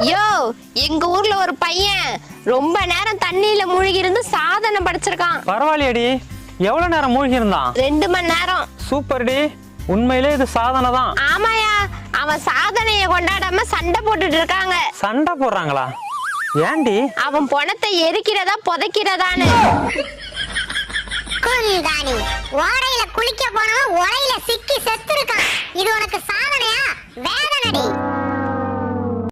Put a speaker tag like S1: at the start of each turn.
S1: யோ, எங்க ஊர்ல ஒரு பையன் ரொம்ப நேரம் தண்ணியில மூழ்கி இருந்து சாதனை படைச்சிருக்கான்.
S2: பரவாயில்லையடி, எவ்வளவு நேரம் மூழ்கி இருந்தான்?
S1: 2 மணி நேரம்.
S2: சூப்பர் டி, உண்மையிலே இது சாதனை தான்.
S1: ஆமாயா, அவன் சாதனைய கொண்டாடாம சண்டை போட்டுட்டு இருக்காங்க.
S2: சண்டை போடுறாங்களா? ஏண்டி?
S1: அவன் பணத்தை எரிக்கிறதா புதைக்கிறதான்னு.
S3: குந்தாணி, ஓடையில குளிக்க போனவன் ஓடையில சிக்கி செத்து இருக்கான். இது உனக்கு சாதனையா? வேதனடி.